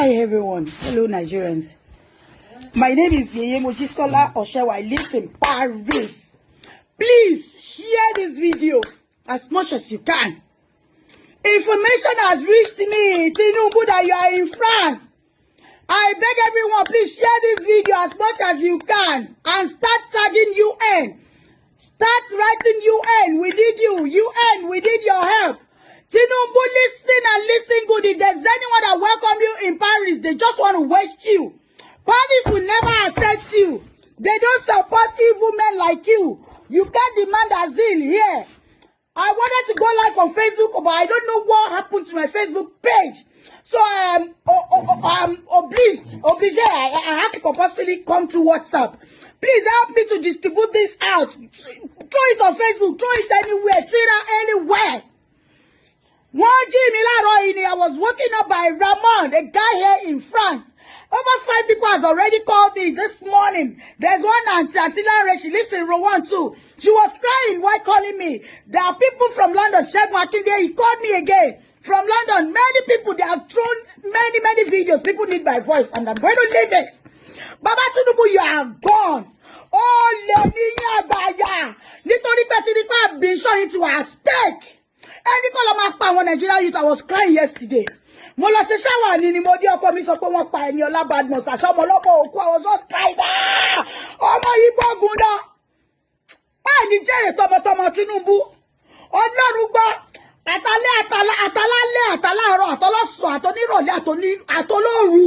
Hi everyone. Hello Nigerians. My name is Yeye Mojisola Oshewa. I live in Paris. Please share this video as much as you can. Information has reached me, Tinubu, that you are in France. I beg everyone, please share this video as much as you can and start tagging UN. Start writing UN. We need you. UN, we need your help. Tinubu, listen and listen good. If there's anyone that welcome you in Paris, they just want to waste you. Paris will never accept you. They don't support evil men like you. You can't demand asile here. I wanted to go live on Facebook, but I don't know what happened to my Facebook page. So I'm obliged. I have to compulsorily come through WhatsApp. Please help me to distribute this out. Throw it on Facebook. Throw it anywhere. Twitter, anywhere. I was woken up by Ramon, a guy here in France. Over 5 people has already called me this morning. There's one Auntie Atila, she lives in Rouen too. She was crying while calling me. There are people from London, Shegun Akinde, he called me again. From London, many people, they have thrown many videos. People need my voice, and I'm going to leave it. Baba Tinubu, you are gone. Oh, Leniya Baya. Nítorí pé Tinubu have been shown into a stake. Any call of my power, Nigerian youth, I was crying yesterday. Mo lọ ṣe shower ni mo di ọkọ mi sọ pé wọ́n pa Eniola Badmus aso mo lobo oku. I was just crying. Ọmọ Igbo gun na. Ni jere tọmọtọmọ Tinubu. Ọlọ́run gbọ́. Àtàlálẹ́ àtọlọ́sọ àtọnírọ̀lẹ́ àtọlóru.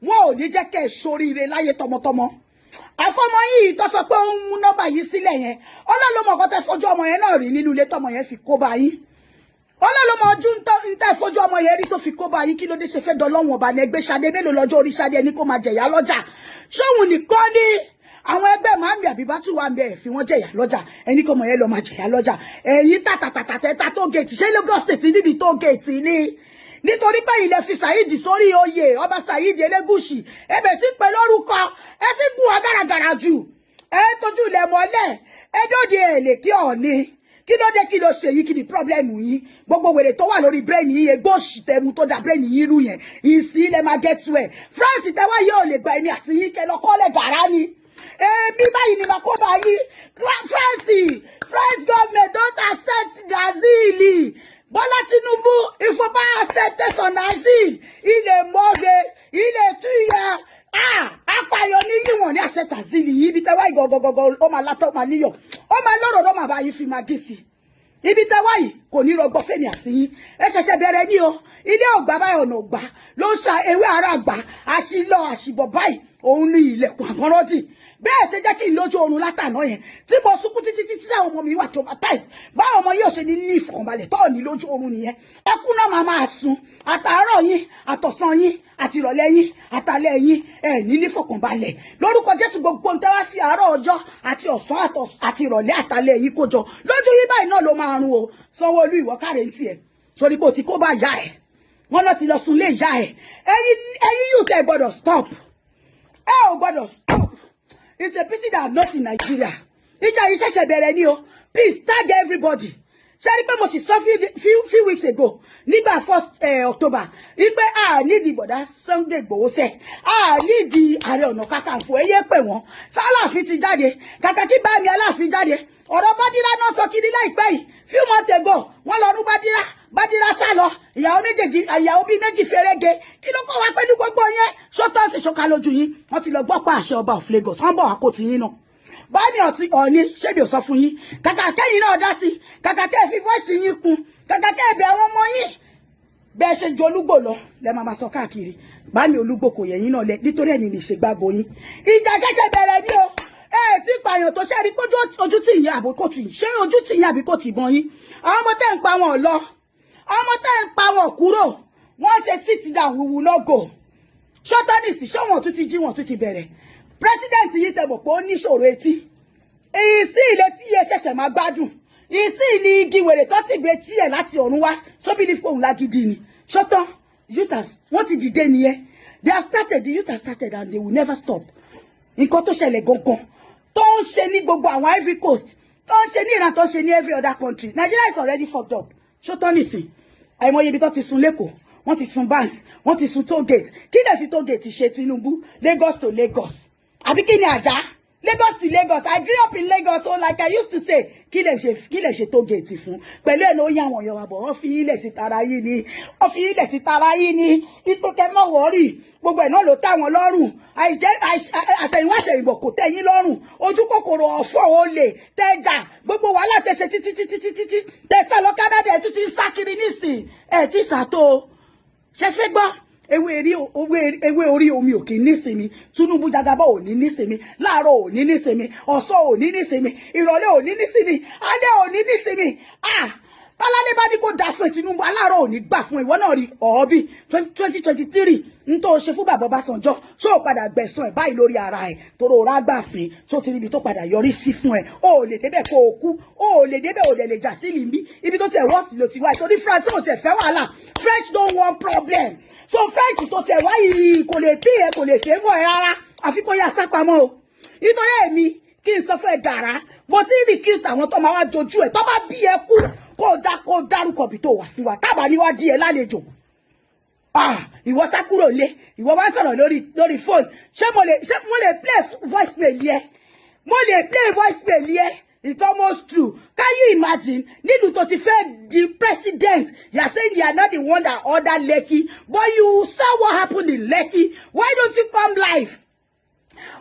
Wọn ò ní jẹ́ kẹ́ ṣoríire láyé tọmọtọmọ. Àfọmọ yìí tó sọ pé ó ń mú nọ́mbà yìí sílẹ̀ yẹn. Ọlọ́run ló mọ̀ kó tẹ́ fojú ọmọ yẹn náà rí nínú ilé tọmọ yẹn fi kó bá yín. Ọlọ́run mọ̀ ojú ń tẹ́ fojú ọmọ yẹn rí tó fi kó bá yín kí ló dé ṣe fẹ́ dọlọ́run ọba ní ẹgbẹ́ Ṣadé mélòó lọ́jọ́ orí Ṣadé ẹni kó máa jẹ̀yà lọ́jà. Ṣóhun nìkan ni àwọn ẹgbẹ́ Màámi Àbíbátù wà ń bẹ̀ fi wọ́n jẹ̀yà lọ́jà ẹni kó mọ̀ yẹn lọ máa jẹ̀yà lọ́jà. Ẹ̀yin tàtàtàtà tó gèètì ṣé Lagos State níbi tó gèètì ni. Nítorí pé ilẹ̀ fi Saheed sórí oyè ọba Saheed Elégùṣì ẹbẹ̀ sí pé lórúkọ ẹ ti gùn agáragàrà jù ẹ tójú ilẹ̀ mọ́lẹ̀ ẹ dóde èlé kí ọ̀ni kí ló dé kí ló ṣe yìí kí ni pọ́blẹ́mù yìí gbogbo wèrè tó wà lórí brain yìí egbò òṣìtẹ́mu tó da brain yìí rú yẹn ìsí ilẹ̀ máa get well France tẹ́wọ́ yóò lè gba ẹni àti yín kẹ́ lọ kọ́lẹ̀ gàrá ni èmi báyìí ni màá kó bá yín France government don't accept Gazili. Bola Tinubu, il faut pas accepter son asile. Il est mauvais, il est tueur. Apààyàn ni yín wọ́n ní accept asile yìí. Ibi tẹ́ wá ìgọ̀gọ̀gọ̀gọ̀ ó máa látọ̀ máa níyọ̀. Ó máa lọ́rọ̀ ló máa bá yín fi máa gí sí. Ibi tẹ́ wá yìí kò ní rọgbọ fẹ́mi àti yín. Ẹ ṣẹ̀ṣẹ̀ bẹ̀rẹ̀ ní o. Ilé ọ̀gbà báyìí ọ̀nà ọ̀gbà ló ń ṣa ewé ara àgbà. Àṣìlọ àṣìbọ̀ báyìí òun ní ilẹ̀kùn àgọ́rọ́dì. Bẹ́ẹ̀ ṣe jẹ́ kí n lójú oorun látàná yẹn tí mo sunkún títí àwọn ọmọ mi wà traumatized báwọn ọmọ yóò ṣe ní ìfọ̀kànbalẹ̀ tọ́ọ̀ ní lójú oorun nìyẹn ẹkún náà máa sun àtàárọ̀ yín àtọ̀sán yín àti ìrọ̀lẹ́ yín àtàlẹ́ yín ní ìfọ̀kànbalẹ̀ lórúkọ Jésù gbogbo ń tẹ́wá sí àárọ̀ ọjọ́ àti ọ̀sán àti ìrọ̀lẹ́ àtàlẹ́ yín kójọ lójú yín báyìí náà ló máa run o Sanwó-Olú ìwọ káre ń tiẹ̀ sórí bó ti kó bá yá ẹ̀ wọ́n náà ti lọ sùn lé ìyá ẹ̀ ẹ̀yin yóò tẹ́ gbọ́dọ̀ stop ẹ ò gbọ́dọ̀ stop. It's a pity that I'm not in Nigeria. Ìjà yìí ṣẹ̀ṣẹ̀ bẹ̀rẹ̀ ni o. Please tag everybody. Ṣé rí pé mo sì sọ few weeks ago nígbà 1st October wípé need bọ̀dá Sunday Igboho sẹ́ need Ààrẹ Ọ̀nà Kakanfò ẹyẹ pè wọ́n Aláàfin ti jáde kàkà kí bá mi Aláàfin jáde ọ̀rọ̀ Bádírá náà sọ kiri láìpẹ́ yìí few months ago wọ́n lọ rú Bádírá sá lọ ìyàwó bíi méjì fẹ́rẹ́gẹ kí ló kọ́ wa pẹ̀lú gbogbo yẹn ṣọ́tọ́ọ̀sì ṣọ́ka lójú yín wọ́n ti lọ gbọ́ pa àṣẹ ọba of Lagos wọ́n bọ̀ wá kó ti yín náà báyìí ọ̀ní ṣébi ò sọ fún yín kàkà kẹ́yìn náà dá sí kàkà kẹ́ fi voice yín kún kàkà kẹ́ ẹ̀bẹ̀ àwọn ọmọ yín bẹ́ẹ̀ ṣe jọ Olúgbò lọ lẹ́ máa sọ káàkiri báyìí Olúgbò kò yẹ yín náà lẹ nítorí ẹni lè ṣe gbàgbọ́ yín ìjà ṣẹ̀ṣẹ̀ bẹ̀rẹ̀ ní o tí pààyàn tó ṣe rí pójú ojú tì yín àbí kò tì yín ṣé ojú tì yín àbí kò tì bọ́n yín àwọn ọmọ tẹ́ ń pa wọn lọ àwọn ọmọ tẹ́ ń pa wọn kúrò wọ́n ṣe sit down we will not go ṣọ́tánìsì ṣé wọn tún ti jí wọn tún ti bẹ̀rẹ̀ president yìí tẹ́ mọ̀ pé ó ní ìṣòro etí ìsí ilé tí yẹ ṣẹ̀ṣẹ̀ máa gbádùn ìsí ní igi wèrè tó ti gbé tí ẹ̀ láti ọ̀run wá sóbì ní fóun lágídí ni ṣọ́tán wọ́n ti dìde nìyẹn they have started the youth have started and they will never stop nǹkan tó ṣẹlẹ̀ gangan tó ń ṣe ní gbogbo àwọn Ivory Coast tó ń ṣe ní Iran tó ń ṣe ní every other country Nigeria is already fucked up ṣọ́tán nìsín àìmọye ibi tó ti sun lẹ́kọ̀ọ́ wọ́n ti sun banks, wọ́n ti sun toll gate. Kí lè fi toll gate ṣe Tinubu? Lagos to Lagos. Àbí kí ni àjà? Lagos to Lagos. I grew up in Lagos, so like I used to say, kí lè ṣe toll gate fún. Pẹ̀lú ẹ̀ ló yá àwọn èèyàn wa bọ̀, wọ́n fi ilẹ̀ sí tara yìí ni. Wọ́n fi ilẹ̀ sí tara yìí ni. Ipò kẹ́ mọ́ wọ́rì. Gbogbo ẹ̀ náà ló tá wọn lọ́rùn. Àṣẹ̀yìnwá àṣẹ̀yìnbọ̀ kò tẹ́ yín lọ́rùn. Ojú kòkòrò ọ̀fọ̀ olè tẹ́jà. Gbogbo wàhálà tẹ́ ṣe títí. Tẹ́ sá lọ Canada ẹ̀ tún ti ń sá kiri nísìn. Ẹ̀ tí sàtó. Ṣé fẹ́ gbọ́? Ewé orí omi ò kì í nísinmi. Tinubu Jagaba ò ní nísinmi. Láàárọ̀ ò ní nísinmi. Ọ̀sán ò ní nísinmi. Ìrọ̀lẹ́ ò ní nísinmi. Alẹ́ ò ní nísinmi. Tọ́lálé bá ní kó dá fún Tinubu aláàárọ̀ ò ní gbà fún ìwọ náà rí ọ̀ọ́bí 2023 ń tó ṣe fún bàbá Ọbásanjọ́ ṣó o padà gbẹ̀san ẹ̀ báyìí lórí ara ẹ̀ tóró ọ̀rá gbàfin ṣó ti ríbi tó padà yọrí sí fún ẹ̀ o ò lè débẹ̀ kó o kú o ò lè débẹ̀ ò lè jà sí lìmbí ibi tó tẹ̀ wọ́ọ̀sì ló ti wá ìtorí France ò tẹ̀ fẹ́ wàhálà French don't want problem so French tó tẹ̀ wá yìí kò lè bí ẹ kò lè fẹ́ mọ́ ẹ rárá àfi kó yà sápamọ́ o nítorí èmi kí n sọ fẹ́ gàrà mo ti rí kí àwọn tó máa wá dojú ẹ̀ tó bá bí ẹ kú kó dárúkọ bí tó wà sí wa tábà ní wá di ẹ lálejò ìwọ sá kúrò lé ìwọ wá sọ̀rọ̀ lórí phone ṣé mo lè play voice mail yẹ mo lè play voice mail yẹ it's almost true can you imagine nílùú tó ti fẹ́ di president you are saying you are not the one that ordered Lekki but you saw what happened in Lekki why don't you come live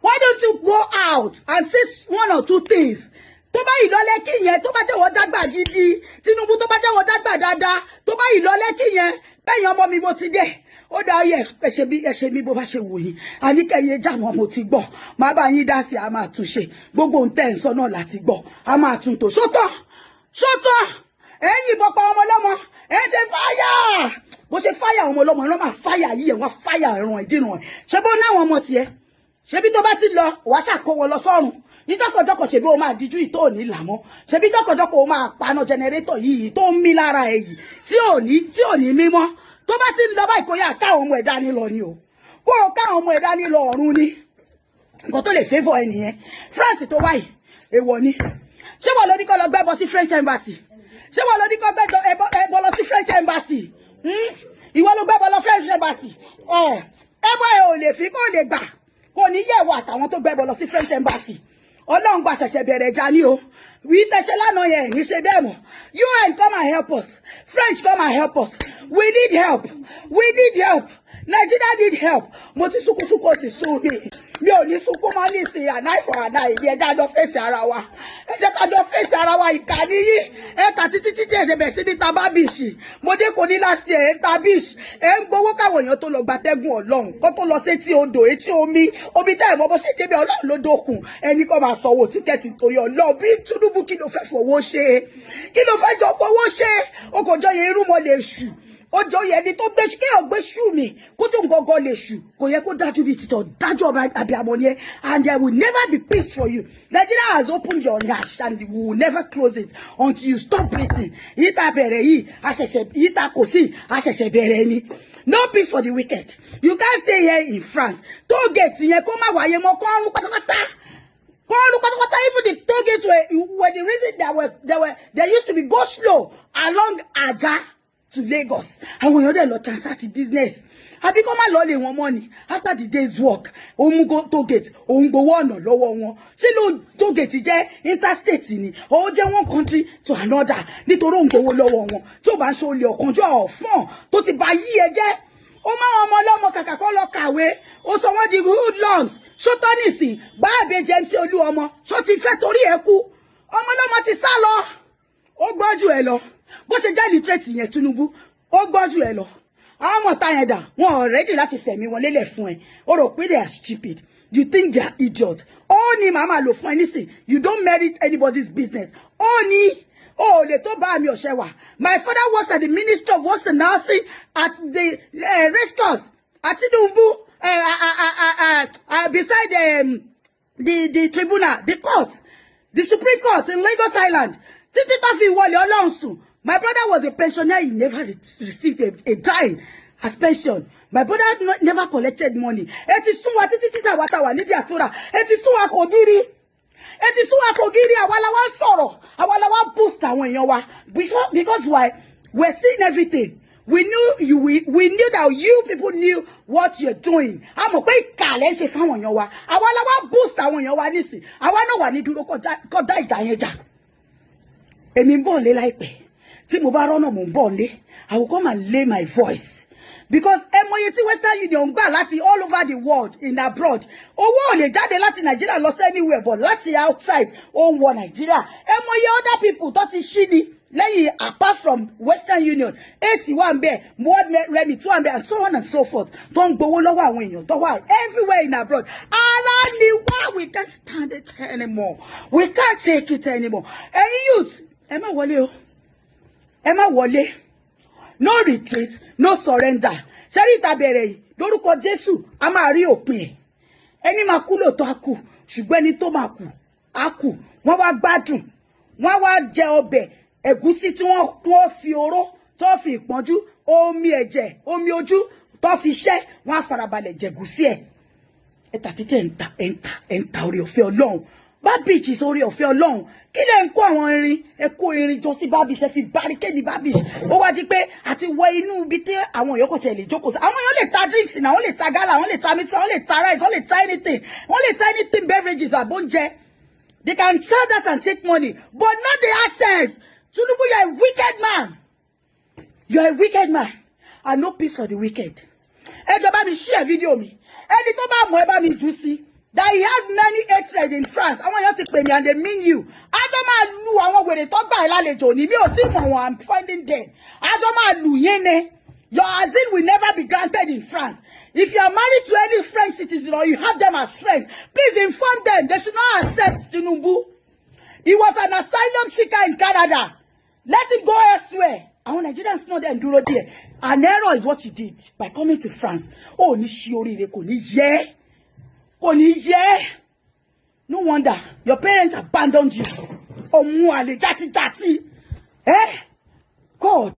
why don't you go out and say one or two things tó bá ìlọ Lẹ́kì yẹn tó bá jẹ́wọ́ dágbà gidi Tinubu tó bá jẹ́wọ́ dágbà dáadáa tó bá ìlọ Lẹ́kì yẹn bẹ́yìn ọmọ mi mo ti dé ó dá yẹ ẹ̀ṣẹ̀ mi bó bá ṣe wù yín àníkẹ́yẹ jáwọn mo ti gbọ́ máa bá yín dá sí a máa tún ṣe gbogbo ń tẹ̀ ń sọ náà láti gbọ́ a máa tún tò ṣótọ́ ẹ̀yìn ìbọn pa ọmọ ọlọ́mọ ẹ̀ ṣe fáyà bó ṣe fáyà ọmọ ọlọ́mọ ẹ̀ lọ́ máa fáyà yìí ẹ̀ wọ́n fáyà ẹ̀ràn ìdíràn ẹ̀ ṣé bó náwọn ọmọ tiẹ̀ ṣebí tó bá ti lọ wàá ṣàkó wọn lọ sọ́run ní jọ́kọ̀jọ́kọ̀ ṣebí o máa díjú ìtò òní làmọ́ ṣebí jọ́kọ̀jọ́kọ̀ o máa paná jẹnẹrétọ̀ yìí tó ń mí lára ẹ̀ yìí tí ò ní mímọ́ tó bá ti ń lọ báyìí kó yá káwọn ọmọ ẹ̀dá ní lọ ni o kó o káwọn ọmọ ẹ̀dá ní lọ ọ̀run ni nǹkan tó lè favour ẹ nìyẹn France tó wáyìí èèwọ̀ ni ṣé wọ́n ló ní kó lọ gbẹ́bọ sí French embassy ṣé wọ́n ló ní kó gbẹ́bọ lọ sí French embassy ìwọ ló gbẹ́bọ lọ French embassy ẹbọ ẹ ò lè fi kó lè gbà kò ní yẹ̀wò àtàwọn tó gbẹ́bọ lọ sí French embassy Ọlọ́run gba ṣẹ̀ṣẹ̀ bẹ̀rẹ̀ ẹja ní o wí tẹ̀ṣẹ̀ lánàá yẹn ní ṣe bẹ́ẹ̀ mọ̀ UN come and help us French come and help us we need help Nigeria need help mo ti sunkúnsúnkú ti sún mi ò ní sunkún mọ́ ní ìsìn àná ìfọ̀ àná ìdí ẹjẹ́ àjọ fèsì ara wa ẹ jẹ́ kájọ fèsì ara wa ìkànnì yìí ẹ ta títí ẹ̀ṣẹ̀ bẹ̀rẹ̀ sí ní taba bíìsì mo dé kò ní láti ẹ̀ ń ta bíìsì ẹ̀ ń gbowó káwọn èèyàn tó lọ gbatẹ́gùn Ọlọ́run kó tó lọ sí etí odò etí omi tẹ́ ẹ̀ mọ́ bó ṣe débẹ̀ Ọlọ́run ló dókun ẹni kó máa sanwó tíkẹ́ẹ̀tì torí Ọlọ́run bí Tinubu kí ló fẹ́ fowó ṣe kí ló fẹ́ jọ fowó ṣe ó kò jọ yẹ irú mọ́ lè ṣù ó jọ yẹ ẹni tó gbé ṣù kéèyàn gbé ṣù mi kó tó ngọgọ lè ṣù kò yẹ kó dájú bíi títọ dájú ọba abiyamọ ni ẹ and there will never be peace for you Nigeria has opened your nyash and we will never close it until you stop breathing yìí ta bẹ̀rẹ̀ yìí àṣẹ̀ṣẹ̀ yìí ta kò sí àṣẹ̀ṣẹ̀ bẹ̀rẹ̀ ni no peace for the wicked you can't stay here in France toll gate yẹn kó má wáyé mọ́ kó ọrùn pátápátá. Even the toll gates were the reason there used to be go slow along Ajah to Lagos. Àwọn èèyàn dẹ̀ lọ transact business. Àbí kó má lọ lé wọn mọ́ ni after the day's work. Òun go toll gate, òun gbowó ọ̀nà lọ́wọ́ wọn. Ṣé ló toll gate jẹ́ interstate ni? Ó jẹ́ one country to another nítorí òun gbowó lọ́wọ́ wọn. Tí ó bá ń ṣe olè ọ̀kanjọ́ ọ̀fọ́n tó ti bá yí ẹ jẹ́. Ó máa ọmọ ọlọ́mọ kàkà kó lọ kàwé. Ó sọ wọ́n di hoodlums. Ṣó tọ́ nìsín bá àbẹ̀jẹ̀ MC Olúọmọ. Ṣó ti fẹ́ torí ẹ kú. Ọmọ ọlọ́mọ ti sá lọ. Ó gbọ́jú ẹ lọ. Bó ṣe jẹ́ literate yẹn Tinubu ó gbọ́jú ẹ lọ àwọn ọmọ táyẹn dà wọn ò ready láti fẹ̀mí wọn lélẹ̀ fún ẹ o rò pé they are stupid you think they are idiot ó ní màmá lò fún ẹ nísìn you don't merit anybody's business ó ní ó lè tó bá mi ọ̀ṣẹ́ wà my father works at the Ministry of Works and Housing at the race course at Tinubu beside the tribunal the court the Supreme Court in Lagos Island títí tó fi wọlé Ọlọ́run sùn. My brother was a pensioner. He never received a dime as pension. My brother never collected money. Eti suwa títí àwa tá wà ní diaspora. Eti suwa kò gírí. Àwa la wá sọ̀rọ̀. Àwa la wá boost àwọn èèyàn wa. Because why? We're seeing everything. we knew that you people knew what you're doing. I'm a quick kale se fáwọn èèyàn wa. Àwa la wá boost àwọn èèyàn wa nísìn. Àwa náà wà ní dúró kó dá ìjà yẹn jà. Èmi ń bọ̀ nílé láìpẹ́. Tí mo bá rọ́nà mo ń bọ̀ nílé. I will come and lay my voice. Because emoye tí Western Union gbà láti all over the world in abroad. Owó ò lè jáde láti Nigeria lọ anywhere but láti outside ó ń wọ Nigeria. Emoye other people tó ti ṣí ni lẹ́yìn apart from Western Union. AC wà ńbẹ̀, World Remit wà ńbẹ̀ and so on and so forth. Tó ń gbowó lọ́wọ́ àwọn èèyàn tó wà everywhere in abroad. Ara ni wá, we can't stand it anymore. We can't take it anymore. Ẹ̀yin youth, ẹ má wọlé o. Ẹ má wọlé. No retreat, no surrender. Ṣẹ́rí ìta bẹ̀rẹ̀ yìí, lórúkọ Jésù, a máa rí òpin ẹ̀. Ẹni máa kú lóòótọ́ á kú, ṣùgbọ́n ẹni tó máa kú, á kú. Wọ́n wá gbádùn, wọ́n wá jẹ ọbẹ̀, ẹ̀gúsí tí wọ́n fi oró, tó fi ìpọ́njú, omi ẹ̀jẹ̀, omi ojú, tó fi ṣẹ́, wọ́n á farabalẹ̀ jẹ̀gúsí ẹ̀. Ẹ̀ta títẹ̀ ẹ̀ǹta orí ọ̀fẹ́ Ọlọ́run. Babish is orí ọ̀fẹ́ Ọlọ́run. Kí lẹ ń kó àwọn irin, ẹ kó irin jọ sí Babish, ẹ fi barricade Babish. Ó wá di pé àti wọ inú ibi tí àwọn èèyàn kò tẹ̀ lè jókòó sí. Àwọn èèyàn lè ta drinks náà, wọ́n lè ta gala, wọ́n lè ta meat, wọ́n lè ta rice, wọ́n lè ta anything. Wọ́n lè ta anything beverages àbóúnjẹ. They can sell that and take money, but not the access. Tinubu, you are a wicked man. You are a wicked man. And no peace for the wicked. Ẹ jọ̀ọ́ bá mi share video mi. Ẹni tó bá mọ̀ ẹ bá mi jù sí. That he has many hatred in France. I want you to pay me and they mean you. Adoma lu àwọn wèrè tó gbà lálejò ni mi ò tí mọ̀ wọ́n, I'm finding them. Adoma lu yene. Your asile will never be granted in France. If you are married to any French citizen or you have them as friends, please inform them they should not accept Tinubu. He was an asylum seeker in Canada. Let him go elsewhere. Àwọn Nigerians know them dúró there. An error is what you did by coming to France. Oh, ní ṣe oríire kò ní yẹ. Kò ní yẹ. No wonder your parents abandoned you. Ọmọ àlè játijàti. God.